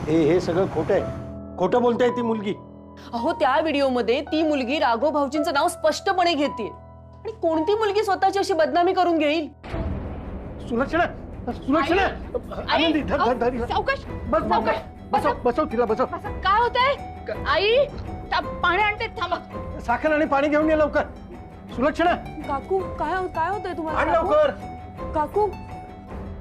हे सगळं खोटं आहे. खोटं बोलताय ती मुलगी. अहो त्या व्हिडिओमध्ये ती मुलगी राघव भाऊजींचं नाव स्पष्टपणे घेते आणि कोणती मुलगी स्वतःची अशी बदनामी करून घेईल? सुलक्षणा, सुलक्षणा, आनंदी धर धर धर. सावकाश बस सावकाश. बसव बसव तिला बसव. काय होतंय आई? पाणी आणते थांबा. साखर आणि पाणी घेऊन ये लवकर. सुलक्षणा काकू काय होतंय आण तुम्हाला? लवकर. काकू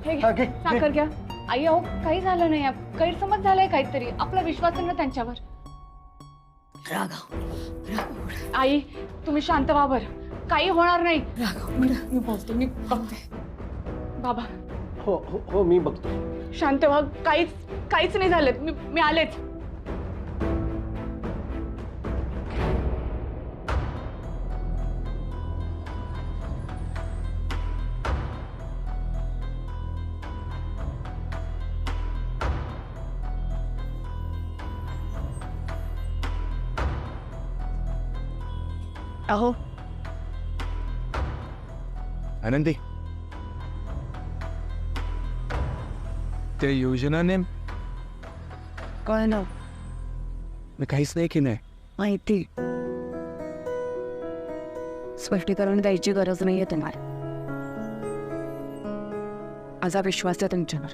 हे हा, घे, घे, साखर घे. घ्या. आई अहो काही झालं नाही, गैरसमज झालाय काहीतरी, आपला विश्वास आहे ना त्यांच्यावर. राघव आई तुम्ही शांत व्हा बरं, काही होणार नाही. राघव मी बोलते, मी बघते. बाबा हो हो हो मी बघतो. शांत व्हा, काहीच नाही झालं. मी आलेच. अहो आनंदी, त्या योजनाने काय ना मी काहीच नाही की नाही. माहिती, स्पष्टीकरण द्यायची गरज नाहीये तुम्हाला. माझा विश्वास आहे तुमच्यावर,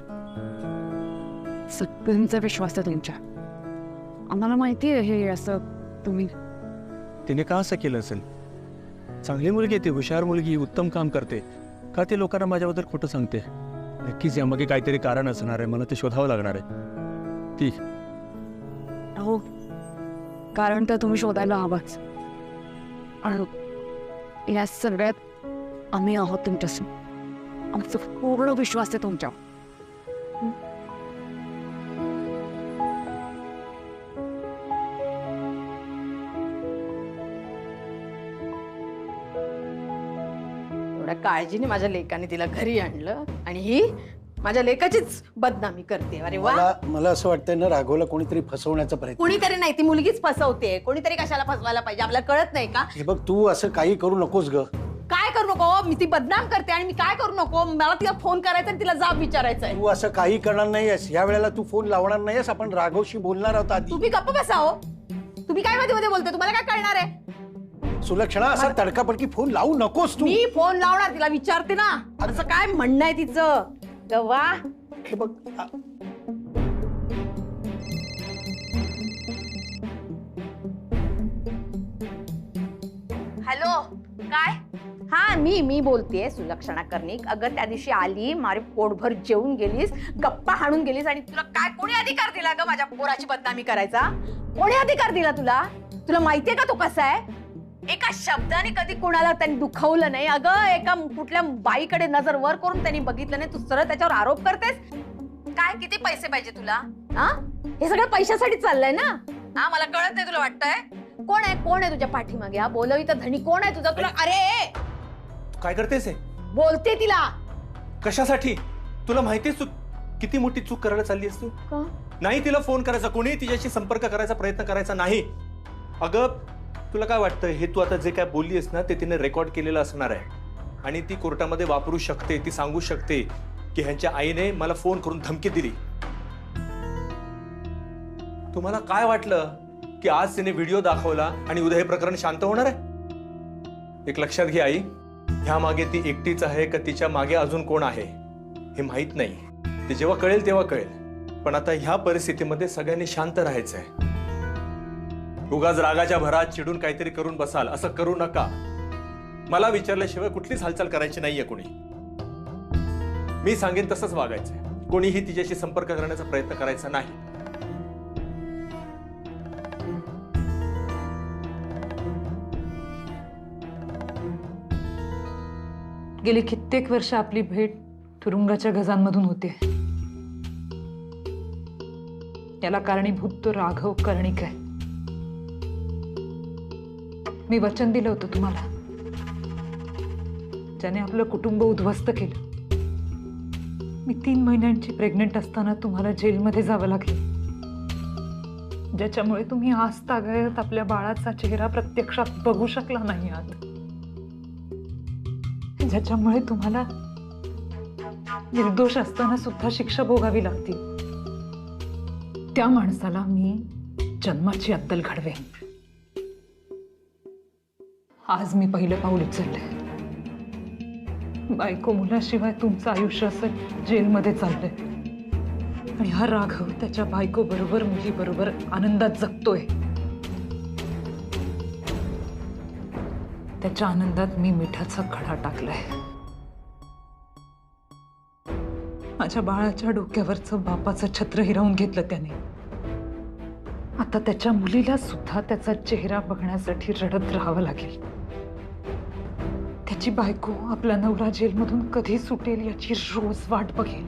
सगळ्यांचा विश्वास आहे तुमच्या. आम्हाला माहिती आहे हे असं तुम्ही. तिने का असं केलं असेल? चांगली मुलगी आहे ती, हुशार मुलगी, उत्तम काम करते. का ते लोकांना माझ्याबद्दल खोटं सांगते? नक्कीच यामागे काहीतरी कारण असणार आहे, मला ते शोधावं लागणार आहे. ती हो, कारण तर तुम्ही शोधायला हवाच. आणि या सगळ्यात आम्ही आहोत तुमच्यासमोर. आमचा पूर्ण विश्वास आहे तुमच्यावर. एवढ्या काळजीने माझ्या लेकाने तिला घरी आणलं आणि ही माझ्या लेकाचीच बदनामी करते. अरे वा, मला असं वाटतंय ना, राघवला कोणीतरी फसवण्याचा प्रयत्न. कोणीतरी नाही, ती मुलगीच फसवते. कोणीतरी कशाला फसवायला पाहिजे, आपल्याला कळत नाही का? हे बघ, तू असं काही करू नकोस ग. काय करू नको? मी ती बदनाम करते आणि मी काय करू नको? मला तिला फोन करायचा आणि तिला जाब विचारायचा आहे. तू असं काही करणार नाहीयेस. या वेळेला तू फोन लावणार नाहीयेस. आपण राघवशी बोलणार आहोत आधी. तुम्ही गप्प बसा हो. तुम्ही काय मध्ये मध्ये बोलते? तुम्हाला काय कळणार आहे? सुलक्षणा, असा तडकाफडकी फोन लावू नकोस तू. मी फोन लावणार, तिला विचारते ना. असं काय म्हणणं आहे तिचं? वा, हे बघ, हॅलो, काय? हा, मी बोलतेय सुलक्षणा कर्णिक. अगं त्या दिवशी आली, मारे पोटभर जेवून गेलीस, गप्पा हाणून गेलीस आणि तुला काय कोणी अधिकार दिला ग माझ्या पोराची बदनामी करायचा? कोणी अधिकार दिला तुला? तुला माहितीये का तो कसा आहे? एका शब्दाने कधी कोणाला त्यांनी दुखावलं नाही. अगं एका कुठल्या बाईकडे नजर वर करून त्यांनी बघितलं नाही, तू सरळ त्याच्यावर आरोप करतेस. काय किती पैसे पाहिजे तुला? हा, हे सगळं पैशासाठी चाललंय ना? हा, मला कळत नाही तुला वाटतंय? कोण आहे तुझ्या पाठीमागे? हा, बोलवी तर धनी कोण आहे तुझा? तुला अरे काय करतेस हे? बोलते तिला. कशासाठी? तुला माहितीये तू किती मोठी चूक करायला चालली आहेस तू? नाही तिला फोन करायचा, कोणी तिच्याशी संपर्क करायचा प्रयत्न करायचा नाही. अगं तुला काय वाटतं, हे तू आता जे काय बोलली आहेस ना, ते तिने रेकॉर्ड केलेलं असणार आहे आणि ती कोर्टामध्ये वापरू शकते. ती सांगू शकते की ह्यांच्या आईने मला फोन करून धमकी दिली. तुम्हाला काय वाटलं की आज तिने व्हिडिओ दाखवला आणि उद्या हे प्रकरण शांत होणार आहे? एक लक्षात घे आई, ह्या मागे ती एकटीच आहे का तिच्या मागे अजून कोण आहे हे माहित नाही. ते जेव्हा कळेल तेव्हा कळेल. पण आता ह्या परिस्थितीमध्ये सगळ्यांनी शांत राहायचंय. उगाच रागाच्या भरात चिडून काहीतरी करून बसाल असं करू नका. मला विचारल्याशिवाय कुठलीच हालचाल करायची नाहीये कोणी. मी सांगेन तसंच वागायचंय. कोणीही तिच्याशी संपर्क करण्याचा प्रयत्न करायचा नाही. गेली कित्येक वर्ष आपली भेट तुरुंगाच्या गजांमधून होते. याला कारणीभूत तो राघव कर्णिक आहे. मी वचन दिलं होतं तुम्हाला, ज्याने आपलं कुटुंब उद्ध्वस्त केलं. मी 3 महिन्यांची प्रेग्नंट असताना तुम्हाला जेलमध्ये जावं लागलं, ज्याच्यामुळे तुम्ही आज तागायत आपल्या बाळाचा चेहरा प्रत्यक्षात बघू शकला नाही आहात, ज्याच्यामुळे तुम्हाला निर्दोष असताना सुद्धा शिक्षा भोगावी लागतील. त्या माणसाला मी जन्माची अद्दल घडवेन. आज मी पहिलं पाऊल उचललंय. बायको मुलाशिवाय तुमचं आयुष्य असं जेलमध्ये चाललंय आणि हा राघव त्याच्या बायको बरोबर मुली बरोबर आनंदात जगतोय. त्याच्या आनंदात मी मिठाचा खडा टाकलाय. माझ्या बाळाच्या डोक्यावरचं बापाचं छत्र हिरावून घेतलं त्याने. आता त्याच्या मुलीला सुद्धा त्याचा चेहरा बघण्यासाठी रडत राहावं लागेल. त्याची बायको आपला नवरा जेलमधून कधी सुटेल याची रोज वाट बघेल.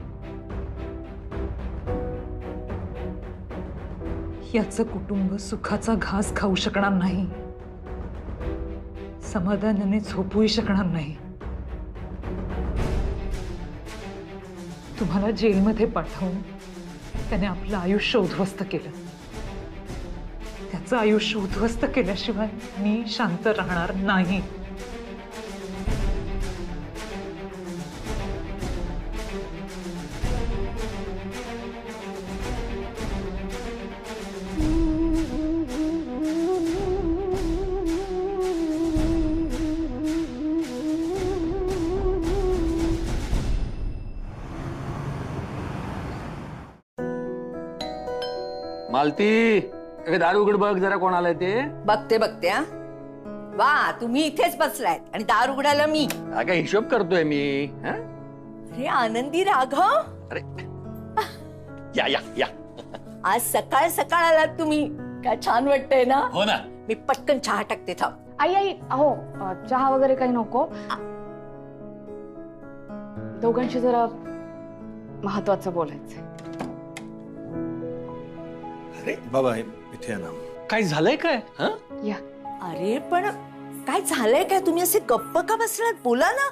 याचं कुटुंब सुखाचा घास खाऊ शकणार नाही, समाधानाने झोपूही शकणार नाही. तुम्हाला जेलमध्ये पाठवून त्याने आपलं आयुष्य उद्ध्वस्त केलं. त्याचं आयुष्य उद्ध्वस्त केल्याशिवाय मी शांत राहणार नाही. मालती, हे दार उघड बघ जरा, कोण आलंय ते. बघते बघते. हा वा, तुम्ही इथेच बसलायत आणि दार उघडायला मी. काय हिशोब करतोय मी. अरे आनंदी राघव, अरे या या या. आज सकाळ सकाळ आलात तुम्ही. काय छान वाटतंय ना. हो ना. मी पटकन चहा टाकते. थांब. आई अहो चहा वगैरे काही नको. दोघांशी जरा महत्वाचं बोलायचंय. अरे बाबा इथे आहे ना. काय झालंय काय. या. अरे पण काय झालंय काय. तुम्ही असे गप्प का बसलात. बोला ना.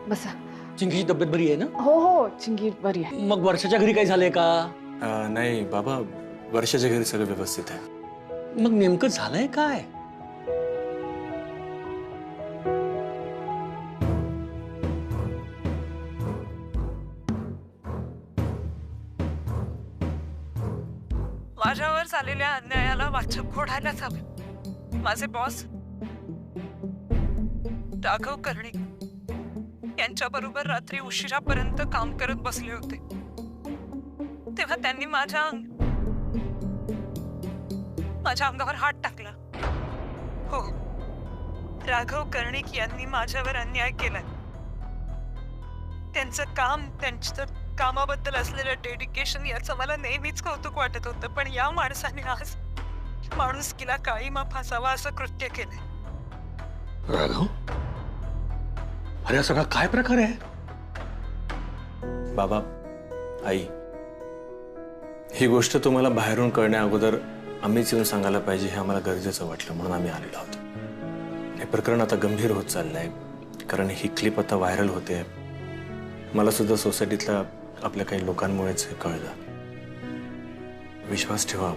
बसा. चिंकीची तब्येत बरी आहे ना. हो चिंगी बरी आहे. मग वर्षाच्या घरी काय झालंय का. नाही बाबा, वर्षाच्या घरी सगळं व्यवस्थित आहे. मग नेमकं झालंय काय. माझ्यावर झालेल्या अन्यायाला वाचक फोडायलाच हवे. माझे बॉस राघव कर्णिक यांच्या बरोबर रात्री उशिरापर्यंत काम करत बसले होते. तेव्हा त्यांनी माझ्या अंगावर हात टाकला. हो, राघव कर्णिक यांनी माझ्यावर अन्याय केलाय. त्यांचं काम, त्यांचं कामाबद्दल असलेलं डेडिकेशन याचं मला नेहमीच कौतुक वाटत होतं. पण या माणसाने आज माणुसकीला काळीमा फासावा असं कृत्य केलंय. राघव, अरे हा सगळा काय प्रकार आहे. बाबा, आई, ही गोष्ट तुम्हाला बाहेरून कळण्या अगोदर आम्हीच येऊन सांगायला पाहिजे हे आम्हाला गरजेचं वाटलं, म्हणून आम्ही आलेलो आहोत. हे प्रकरण आता गंभीर होत चाललंय, कारण ही क्लिप आता व्हायरल होते. मला सुद्धा सोसायटीतल्या आपल्या काही लोकांमुळेच हे कळलं. विश्वास ठेवा,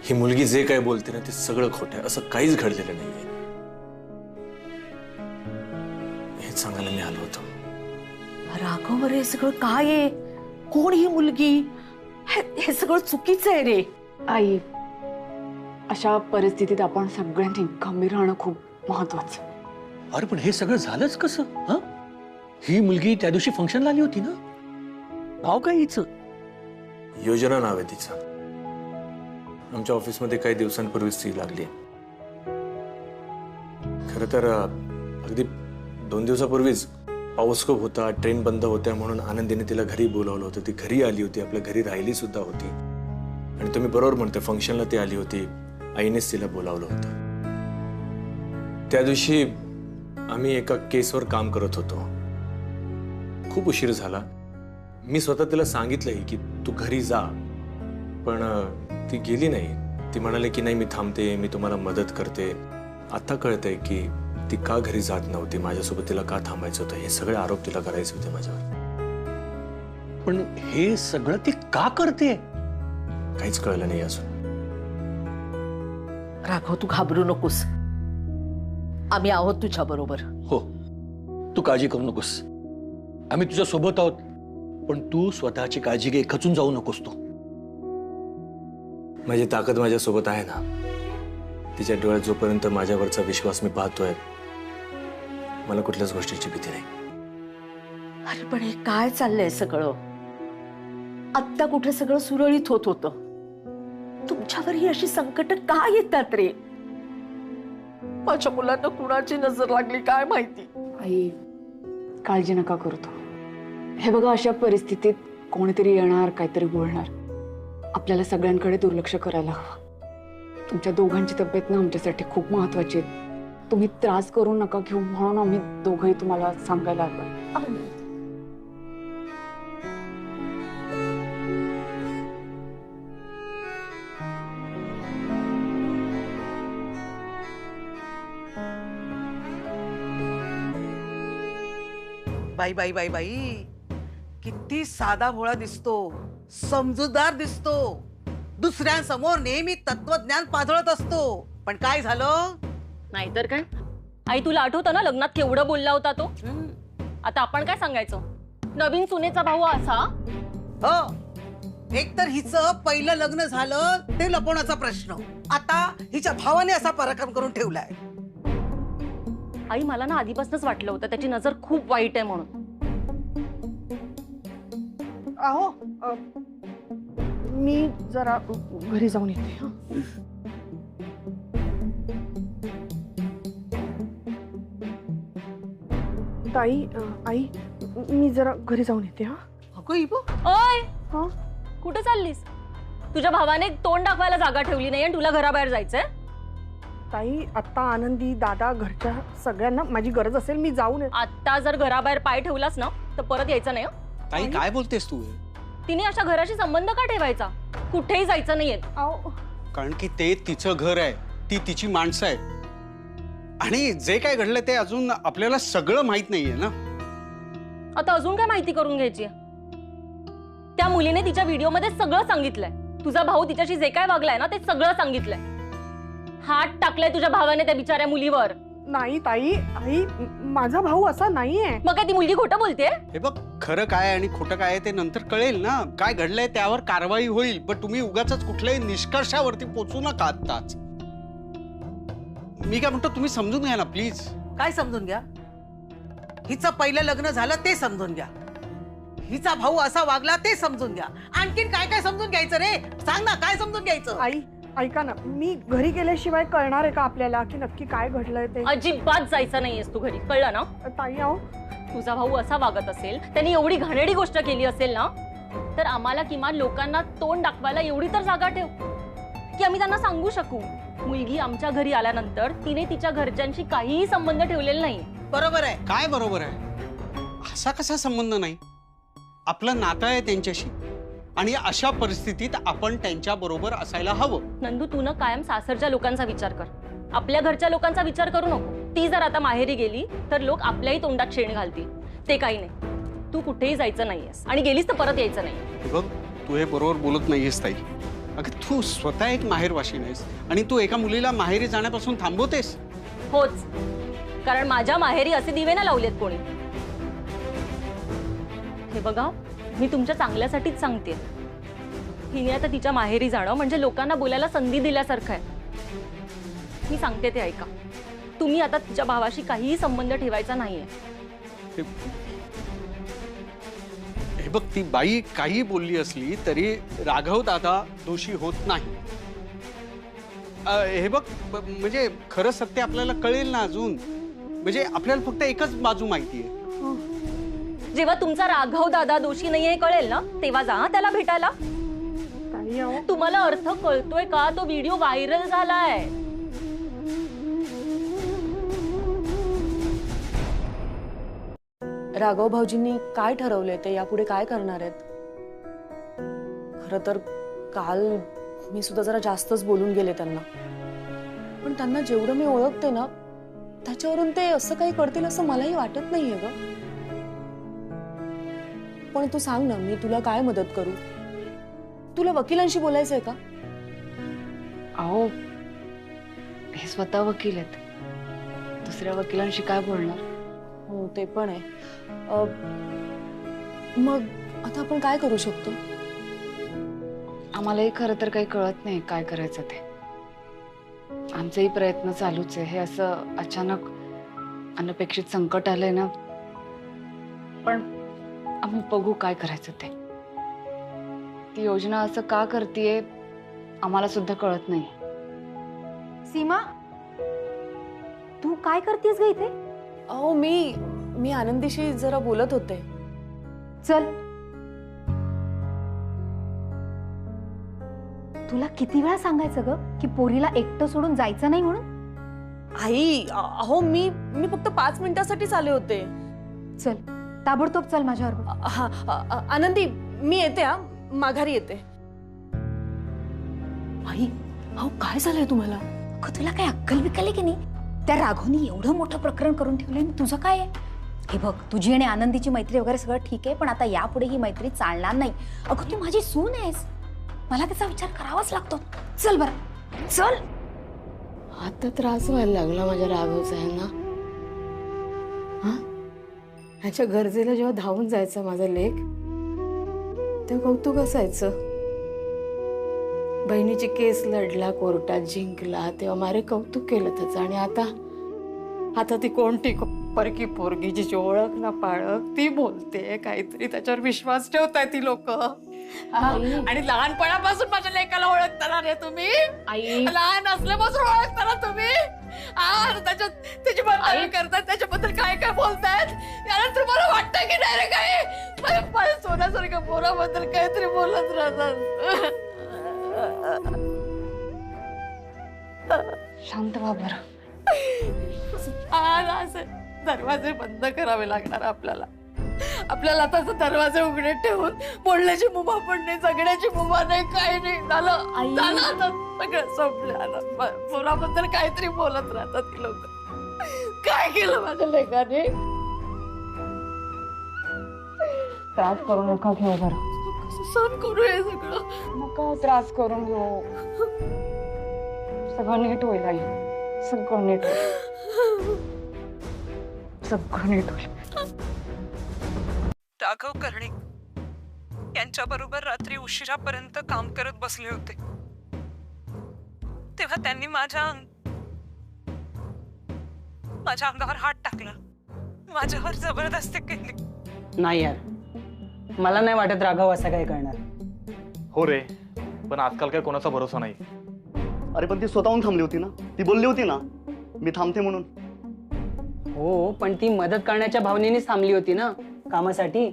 ही मुलगी जे काय बोलते ना ते सगळं खोटं आहे. असं काहीच घडलेलं नाहीये. हेच सांगायला मी आलो होतो. राघव, अरे सगळं काय आहे. कोण ही मुलगी. हे सगळं चुकीचं आहे रे. आई, अशा परिस्थितीत आपण सगळ्यांनी गंभीर राहणं खूप महत्वाचं. अरे पण हे सगळं झालंच कसं. ही मुलगी त्या दिवशी फंक्शनला आली होती ना. नाव काय हिचं. योजना नाव आहे तिचं. आमच्या ऑफिसमध्ये काही दिवसांपूर्वीच ती लागली. खरं तर अगदी 2 दिवसापूर्वीच पाऊस खूप होता, ट्रेन बंद होत्या, म्हणून आनंदीने तिला घरी बोलावलं होतं. ती घरी आली होती, आपल्या घरी राहिली सुद्धा होती. आणि तुम्ही बरोबर म्हणते, फंक्शनला ती आली होती. आईनेच तिला बोलावलं होतं. त्या दिवशी आम्ही एका केसवर काम करत होतो. खूप उशीर झाला. मी स्वतः तिला सांगितलंही की तू घरी जा, पण ती गेली नाही. ती म्हणाली की नाही, मी थांबते, मी तुम्हाला मदत करते. आता कळतंय की ती का घरी जात नव्हती, माझ्यासोबत तिला का थांबायचं होतं. हे सगळे आरोप तिला करायचे होते माझ्यावर. पण हे सगळं ती का करते काहीच कळलं नाही अजून. राघव, तू घाबरू नकोस. आम्ही आहोत तुझ्या बरोबर. हो, तू काळजी करू नकोस. आम्ही तुझ्या सोबत आहोत. पण तू स्वतःची काळजी घे, खचून जाऊ नकोस तू. माझी ताकद माझ्यासोबत आहे ना. तिच्या डोळ्यात जोपर्यंत माझ्यावरचा विश्वास मी पाहतोय, मला कुठल्याच गोष्टीची भीती नाही. अरे पण हे काय चाललंय सगळं? आत्ता कुठे सगळं सुरळीत होत होतं. तुमच्यावर ही अशी संकट का येतात रे? माझ्या मुलांना कुणाची नजर लागली काय माहिती. आई काळजी नका करतो. हे बघा, अशा परिस्थितीत कोणीतरी येणार, काहीतरी बोलणार. आपल्याला सगळ्यांकडे दुर्लक्ष करायला हवं. तुमच्या दोघांची तब्येत ना आमच्यासाठी खूप महत्वाची आहे. तुम्ही त्रास करू नका घेऊ म्हणून आम्ही दोघंही तुम्हाला सांगायला आलो. बाई बाई बाई बाई, किती साधा भोळा दिसतो, समजूतदार दिसतो. दुसऱ्यांसमोर नेहमी तत्वज्ञान पाजळत असतो. पण काय झालं? नाहीतर काय. आई तुला आठवतं ना लग्नात केवढं बोलला होता तो? आता आपण काय सांगायचं? नवीन सुनेचा भाऊ असा. हो, एक तर हिचं पहिलं लग्न झालं ते लपवण्याचा प्रश्न, आता हिच्या भावाने असा पराक्रम करून ठेवलाय. आई मला ना आधीपासूनच वाटलं होतं त्याची नजर खूप वाईट आहे म्हणून. अहो मी जरा घरी जाऊन येते. ताई आई मी जरा घरी जाऊन येते. हा अगं इबो, ओय हा कुठे चाललीस? तुझ्या भावाने तोंड दाखवायला जागा ठेवली नाही आणि तुला घराबाहेर जायचंय? ताई आता आनंदी दादा घरच्या सगळ्यांना माझी गरज असेल मी जाऊन येते. आता जर घराबाहेर पाय ठेवलास ना तर परत यायचं नाही. ताई काय बोलतेस तू? तिने अशा घराशी संबंध का ठेवायचा? कुठेही जायचं नाहीये. कारण की ते तिचं घर आहे, ती तिची माणसं आहे. आणि जे काय घडलं ते अजून आपल्याला सगळं माहित नाहीये ना. आता अजून काय माहिती करून घ्यायची? त्या मुलीने तिच्या व्हिडिओमध्ये सगळं सांगितलंय. तुझा भाऊ तिच्याशी जे काय वागलाय ना ते सगळं सांगितलंय. हात टाकलाय तुझ्या भावाने त्या बिचाऱ्या मुलीवर. नाही ताई, आई माझा भाऊ असा नाहीये. मग काय ती मुलगी खोटं बोलते? हे बघ, खरं काय आणि खोटं काय आहे ते नंतर कळेल ना. काय घडलंय त्यावर कारवाई होईल, पण तुम्ही उगाच कुठल्याही निष्कर्षावरती पोचू नका आत्ताच. मी काय म्हणतो, तुम्ही समजून घ्या ना प्लीज. काय समजून घ्या? हिचं पहिलं लग्न झालं ते समजून घ्या. हिचा भाऊ असा वागला ते समजून घ्या. आणखीन काय काय समजून घ्यायचं रे? सांग ना, काय समजून घ्यायचं? आई ऐका ना, मी घरी गेल्याशिवाय कळणार आहे का आपल्याला की नक्की काय घडलंय ते? अजिबात जायचं नाहीयेस तू घरी, कळलं ना? ताई अहो, तुझा भाऊ असा वागत असेल, त्यांनी एवढी घाणेरडी गोष्ट केली असेल ना, तर आम्हाला किमान लोकांना तोंड दाखवायला एवढी तर जागा ठेव की आम्ही त्यांना सांगू शकू. मुलगी आमच्या घरी आल्यानंतर तिने तिच्या घरच्यांशी काहीही संबंध ठेवलेला नाही. बरोबर आहे. काय बरोबर आहे? असा कसा संबंध नाही? आपलं नातं आहे त्यांच्याशी आणि अशा परिस्थितीत आपण त्यांच्या बरोबर असायला हवं. नंदू, तू न कायम सासरच्या लोकांचा विचार कर, आपल्या घरच्या लोकांचा विचार करू नको. ती जर आता माहेरी गेली तर लोक आपल्याही तोंडात शेण घालतील. ते काही नाही. तू कुठेही जायचं नाहीयेस आणि गेलीस तर परत यायचं नाही. बघ, तू हे बरोबर बोलत नाहीयेस ताई. अगं, तू स्वतः एक माहेरवाशी नाहीस आणि तू एका मुलीला माहेरी जाण्यापासून थांबवतेस. होच, कारण माझ्या माहेरी असे दिवे ना लावलेत कोणी. हे बघा, मी तुमच्या चांगल्यासाठीच सांगते. हिने आता तिच्या माहेरी जाणं म्हणजे लोकांना बोलायला संधी दिल्यासारखं आहे. मी सांगते ते ऐका. तुम्ही आता तिच्या भावाशी काहीही संबंध ठेवायचा नाहीये. हे बघ, ती बाई काही बोलली असली तरी राघव दादा दोषी होत नाही. हे बघ, म्हणजे खरं सत्य आपल्याला कळेल ना अजून. म्हणजे आपल्याला फक्त एकच बाजू माहिती आहे. जेव्हा तुमचा राघव दादा दोषी नाहीये हे कळेल ना, तेव्हा जा त्याला भेटायला. तुम्हाला अर्थ कळतोय का? तो व्हिडिओ व्हायरल झालाय. राघव भाऊजींनी काय ठरवलंय ते यापुढे काय करणार आहेत? खरं तर काल मी सुद्धा जरा जास्तच बोलून गेले त्यांना, पण त्यांना जेवढं मी ओळखते ना त्याच्यावरून ते असं काही करतील असं मलाही वाटत नाहीये ग. पण तू सांग ना, मी तुला काय मदत करू? तुला वकिलांशी बोलायचंय का? अहो, हे स्वतः वकील आहेत, दुसऱ्या वकिलांशी काय बोलणार? हो ते पण आहे. मग आता आपण काय करू शकतो? आम्हालाही खरं तर काही कळत नाही काय करायचं ते. आमचेही प्रयत्न चालूच आहे. हे असं अचानक अनपेक्षित संकट आलंय ना, पण आम्ही बघू काय करायचं ते. ती योजना असं का करतीये आम्हाला सुद्धा कळत नाही. सीमा, तू काय करतेस ग इथे? अहो मी आनंदीशी जरा बोलत होते. चल, तुला किती वेळा सांगायचं ग की पोरीला एकटं सोडून जायचं नाही म्हणून? आई अहो मी फक्त 5 मिनिटासाठीच आले होते. चल, ताबडतोब चल माझ्याबरोबर. हा आनंदी मी येते. हा माघारी येते. आई अहो काय झालंय तुम्हाला? अगं तुला काय अक्कल बिक्कल की नाही? त्या राघवनी एवढं मोठं प्रकरण करून ठेवलंय, तुझं काय आहे? हे बघ, तुझी आणि आनंदीची मैत्री वगैरे सगळं ठीक आहे, पण आता यापुढे ही मैत्री चालणार नाही. अगं तू माझी सून आहेस, मला त्याचा विचार करावाच लागतो. चल बरं, चल. आता त्रास व्हायला लागला माझ्या राघवचा यांना. ह्याच्या गरजेला जेव्हा धावून जायचा माझा लेक, तेव्हा कौतुक असायचं. बहिणीची केस लढला, कोर्टात जिंकला, तेव्हा मारे कौतुक केलं त्याचं. आणि आता ती कोणती परकी पोरगी जिची ओळख ना पाळख, ती बोलते काहीतरी, त्याच्यावर विश्वास ठेवताय ती लोक. आणि लहानपणापासून माझ्या लेकाला ओळखताना रे तुम्ही. लहान असल्यापासून ओळखताना तुम्ही. त्याची बदनामी करतात, त्याच्याबद्दल काय काय बोलतायत. याला तुम्हाला वाटतं की नाही रे? काय माझ्या सोन्यासारख्या पोराबद्दल काहीतरी बोलत राहतात. शांत व्हा बरं. दरवाजे बंद करावे लागणार आपल्याला. आता दरवाजे उघडे ठेवून बोलण्याची मुभा पण नाही, जगण्याची मुभा नाही, काही नाही. झालं आता सगळं संपलं. पोराबद्दल काहीतरी बोलत राहतात ती लोक. काय केलं माझ्या लेकाने? त्रास करू नका घेऊ बरं. सहन करू हे सगळं. नका त्रास करून घेऊ. सगळं नीट होईल आई. सगळं नीट होईल. सगळं नीट होईल. राघव कर्णिक यांच्या बरोबर रात्री उशिरापर्यंत काम करत बसले होते, तेव्हा त्यांनी माझ्या अंगावर हात टाकला, माझ्यावर जबरदस्ती केली. नाही यार, मला नाही वाटत राघव असं काय करणार. हो रे, पण आजकाल काय कोणाचा भरोसा नाही. अरे पण ती स्वतःहून थांबली होती ना, ती बोलली होती ना मी थांबते म्हणून. हो, पण ती मदत करण्याच्या भावनेनेच थांबली होती ना कामासाठी.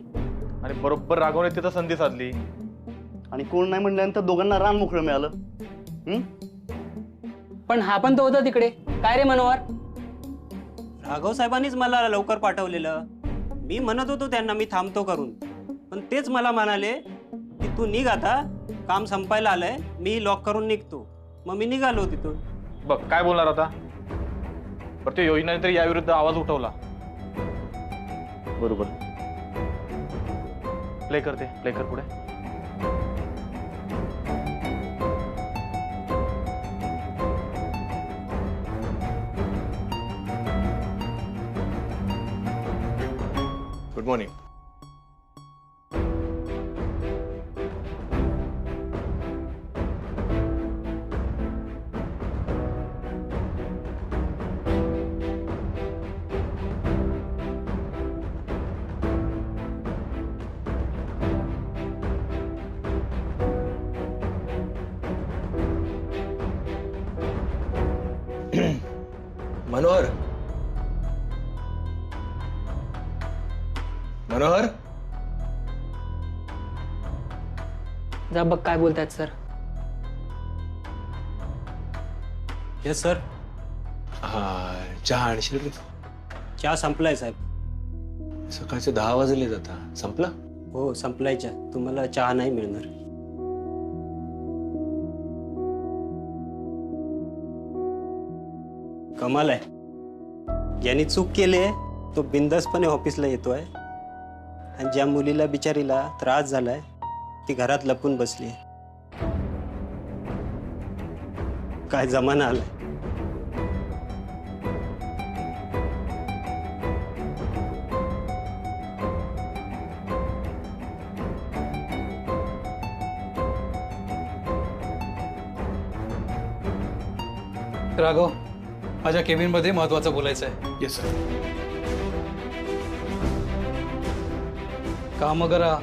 आणि बरोबर राघवने तिथं संधी साधली. आणि कोण नाही म्हणल्यानंतर दोघांना रान मोकळं मिळालं. पण हा पण तो होता तिकडे. काय रे मनोहर? राघव साहेबांनीच मला लवकर पाठवलेलं. मी म्हणत होतो त्यांना मी थांबतो करून, पण तेच मला म्हणाले की तू निघ, आता काम संपायला आलंय, मी लॉक करून निघतो. मग मी निघालो तिथून. बघ काय बोलणार आता. पण त्या योजनेने तरी याविरुद्ध आवाज उठवला. बरोबर. प्ले कर पुढे. Good morning. मनोहर, मनोहर, जा बघ काय बोलतायत सर. Yes sir. चहा आणशील? चहा संपलाय साहेब. सकाळचे 10 वाजले जाता. संपला? हो संपलाय चहा. तुम्हाला चहा नाही मिळणार. कमाल आहे, ज्यांनी चूक केली आहे तो बिंदासपणे ऑफिसला येतोय, आणि ज्या मुलीला बिचारीला त्रास झालाय ती घरात लपून बसली. काय जमाना आलाय. राघव, माझ्या केबिनमध्ये महत्वाचं बोलायचं आहे. Yes sir. काम करा.